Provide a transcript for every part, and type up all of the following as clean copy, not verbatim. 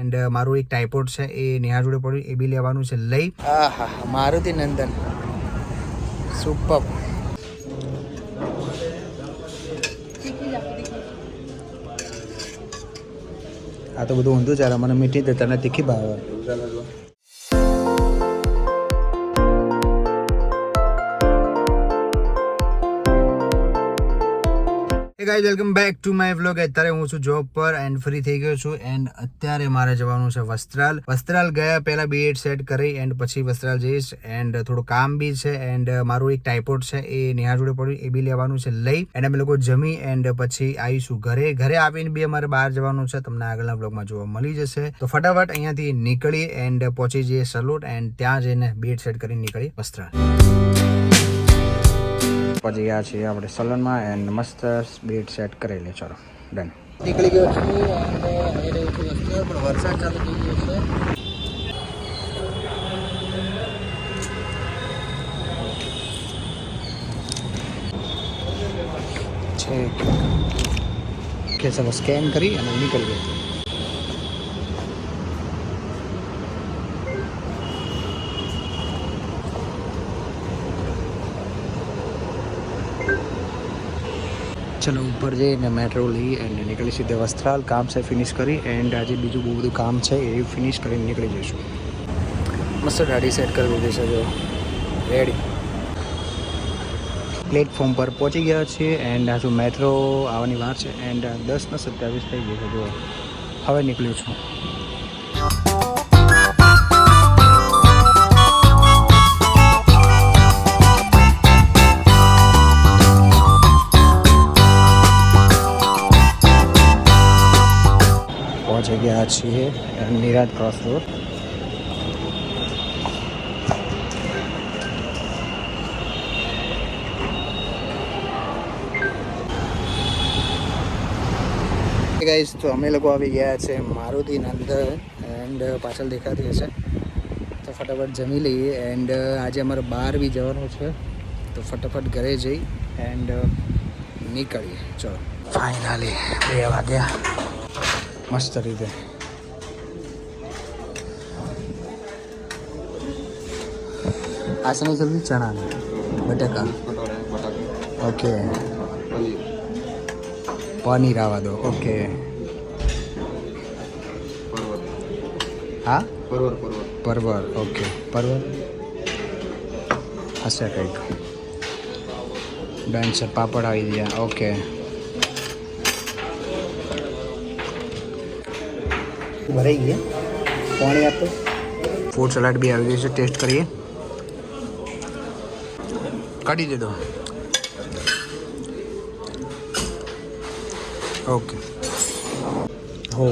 And મારું એક ટાઈપોડ છે એ નેહા જોડે પડ્યું, એ બી લેવાનું છે લઈ. આહા, મારુતિ નંદન સુપર. આ તો બધું ઊંધું ચાલે, મને મીઠી દે, તને તીખી ભાવે. Hey guys, welcome back to my vlog. અત્યારે હું છું જોબ પર એન્ડ ફ્રી થઈ ગયો છું એન્ડ અત્યારે મારે જવાનું છે વસ્ત્રાલ. વસ્ત્રાલ ગયા પહેલા બેડ સેટ કરી એન્ડ પછી વસ્ત્રાલ જઈશ એન્ડ થોડું કામ બી છે એન્ડ મારું એક ટાઈપોડ છે એ નેહા જોડે પડ્યું, એ બી લેવાનું છે લઈ એન્ડ અમે લોકો જમી એન્ડ પછી આવીશું ઘરે. ઘરે આવીને બી અમારે બહાર જવાનું છે, તમને આગળના વ્લોગમાં જોવા મળી જશે. તો ફટાફટ અહીંયાથી નીકળી એન્ડ પહોંચી જઈએ સલોટ એન્ડ ત્યાં જઈને બેડ સેટ કરીને નીકળી વસ્ત્રાલ. પછી ગયા છીએ આપણે સલૂનમાં એન્ડ મસ્ત બેડ સેટ કરેલી. ચલો ડન. નીકળી ગયો છું એન્ડ આવી રહ્યો છું વસ્ત્રાલ, પણ વરસાદ ચાલુ થઈ ગયો છે. કે ચલો સ્કેન કરી અને નીકળી ગયો. ચલો ઉપર જઈને મેટ્રો લઈ એન્ડ નીકળી સીધે વસ્ત્રાલ. કામ છે ફિનિશ કરી એન્ડ આજે બીજું બહુ બધું કામ છે એ ફિનિશ કરીને નીકળી જઈશું. મસ્ત ગાડી સેટ કરી દીધી છે, જો રેડી. પ્લેટફોર્મ પર પહોંચી ગયા છીએ એન્ડ હજુ મેટ્રો આવવાની વાર છે એન્ડ 10:27 થઈ ગઈ છે. જો હવે નીકળ્યું છું. પહોંચી ગયા છીએ નિરાજ ક્રોસ રોડ. ગાઈસ, તો અમે લોકો આવી ગયા છે મારુતિ નંદન એન્ડ પાછળ દેખાતી હશે. તો ફટાફટ જમી લઈએ એન્ડ આજે અમારે બહાર બી જવાનું છે, તો ફટાફટ ઘરે જઈ એન્ડ નીકળીએ. ચલો ફાઇનલી 2 વાગ્યા મસ્ત રીતે. આ શેની સબ્જી? ચણા બટાકા. ઓકે, પનીર આવવા દો. ઓકે, હા પરવર. ઓકે, પરવર હશે કંઈક. ડન છે. પાપડ આવી ગયા. ઓકે, ભરાઈ ગયા. પાણી આપો. ફૂડ સલાડ બી આવી ગયું છે, ટેસ્ટ કરીએ. કાઢી દેજો. ઓકે. હો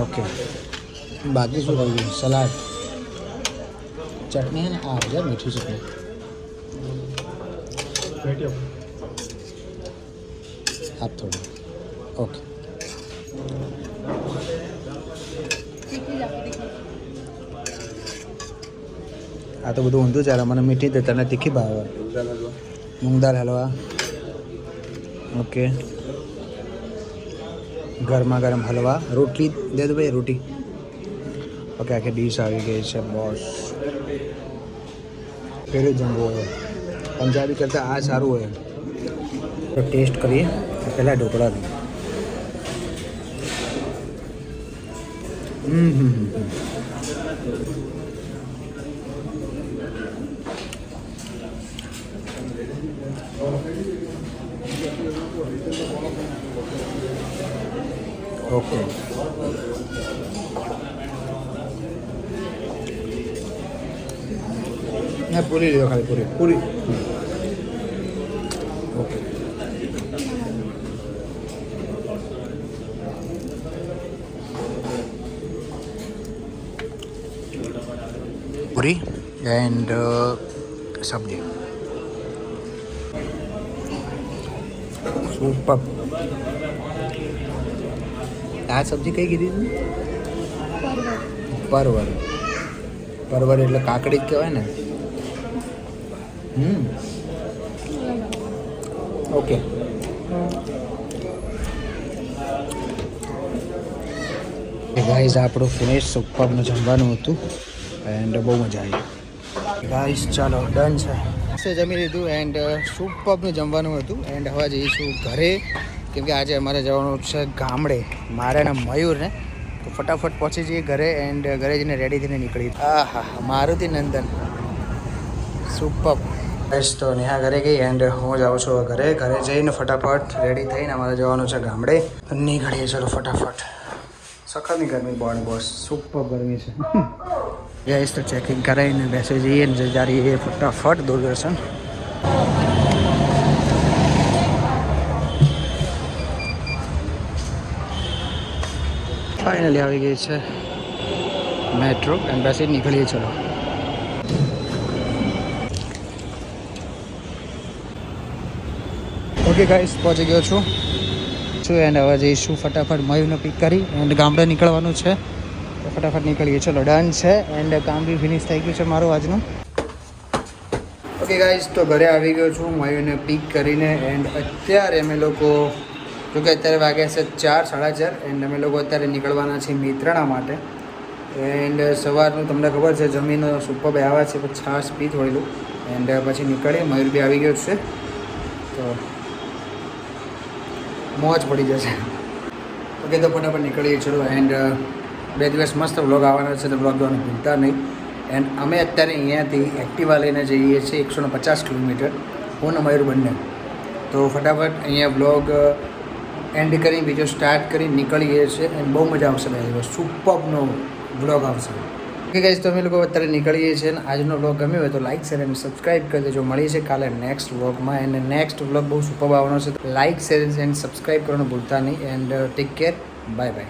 ઓકે. બાકી શું કહ્યું? સલાડ, ચટણી ને આ છે મીઠી ચટણી. આપ થોડું. ઓકે. આ તો બધું ઊંધું ચાલે, મને મીઠી દે, તને તીખી ભાવે. મૂંગ દાળ હલવા. ઓકે. ગરમા ગરમ હલવા. રોટલી દે દો ભાઈ, રોટી. ઓકે, આખી ડીશ આવી ગઈ છે બોસ. પેલું જમવું હોય પંજાબી કરતાં આ સારું હોય. તો ટેસ્ટ કરીએ પહેલાં ઢોકળાનું. ઓકે. ના, પૂરી લ્યો, ખાલી પૂરી. ઓકે. પૂરી એન્ડ સબ્જી. સુપર. આ સબ્જી કઈ કીધી તું? પરવર. પરવર એટલે કાકડી જ કહેવાય ને. ઓકે. ગાઈઝ આપણું ફિનિશ સુપરનું જમવાનું હતું એન્ડ બહુ મજા આવી. ગાઈઝ ચાલો ડન છે, જમી લીધું એન્ડ સુપરનું જમવાનું હતું એન્ડ હવે જઈશું ઘરે, કેમ કે આજે અમારે જવાનું છે ગામડે મારે ને મયુરને, તો ફટાફટ પહોંચી જઈએ ઘરે એન્ડ ઘરે જઈને રેડી થઈને નીકળી. હા હા મારુતિ નંદન સુપર. બસ તો નેહા ઘરે ગઈ એન્ડ હું જાઉં છું ઘરે જઈને ફટાફટ રેડી થઈને અમારે જવાનું છે ગામડે. નીકળીએ ચલો ફટાફટ. સખતની ગરમી બોસ, સુપર ગરમી છે. ગેસ તો ચેકિંગ કરાવીને બેસી જઈએ ને જતા રહીએ ફટાફટ દૂરદર્શન. ફાઇનલી આવી ગઈ છે મેટ્રો એન્ડ બેસી નીકળીએ ચલો. ઓકે ગાઈસ પહોંચી ગયો છું એન્ડ હવે જઈશું ફટાફટ મયુરને પિક કરી એન્ડ ગામડે નીકળવાનું છે, તો ફટાફટ નીકળીએ ચલો. ડન છે એન્ડ કામ બી ફિનિશ થઈ ગયું છે મારું આજનું. ઓકે ગાઈસ તો ઘરે આવી ગયો છું મયુરને પિક કરીને એન્ડ અત્યારે અમે લોકો, જોકે અત્યારે વાગ્યા છે 4, 4:30 એન્ડ અમે લોકો અત્યારે નીકળવાના છીએ મિત્રણા માટે. એન્ડ સવારનું તમને ખબર છે જમીન સુપર આવ્યા છે, પછી છાશ પી થોડેલું એન્ડ પછી નીકળીએ. મયુર બી આવી ગયો છે તો મોજ પડી જશે. ઓકે તો ફટાફટ નીકળીએ ચલો એન્ડ 2 દિવસ મસ્ત વ્લોગ આવવાના છે, તો વ્લોગ જોવાનું ભૂલતા નહીં. એન્ડ અમે અત્યારે અહીંયાથી એક્ટિવા લઈને જઈએ છીએ 150 કિલોમીટર, હું ને મયુર બંને. તો ફટાફટ અહીંયા વ્લોગ એન્ડ કરી બીજો સ્ટાર્ટ કરી નીકળીએ છીએ એન્ડ બહુ મજા આવશે. 2 દિવસ સુપરનો વ્લોગ આવશે. ઓકે ગાઈઝ તો અમે લોકો અત્યારે નીકળીએ છીએ અને આજનો વ્લોગ ગમ્યો હોય તો લાઇક શેર અને સબસ્ક્રાઈબ કરી દેજો. મળીએ છીએ કાલે નેક્સ્ટ વ્લોગમાં એન્ડ નેક્સ્ટ વ્લોગ બહુ સુપર આવવાનો છે. લાઇક શેર એન્ડ સબસ્ક્રાઈબ કરવાનું ભૂલતા નહીં and take care, bye bye.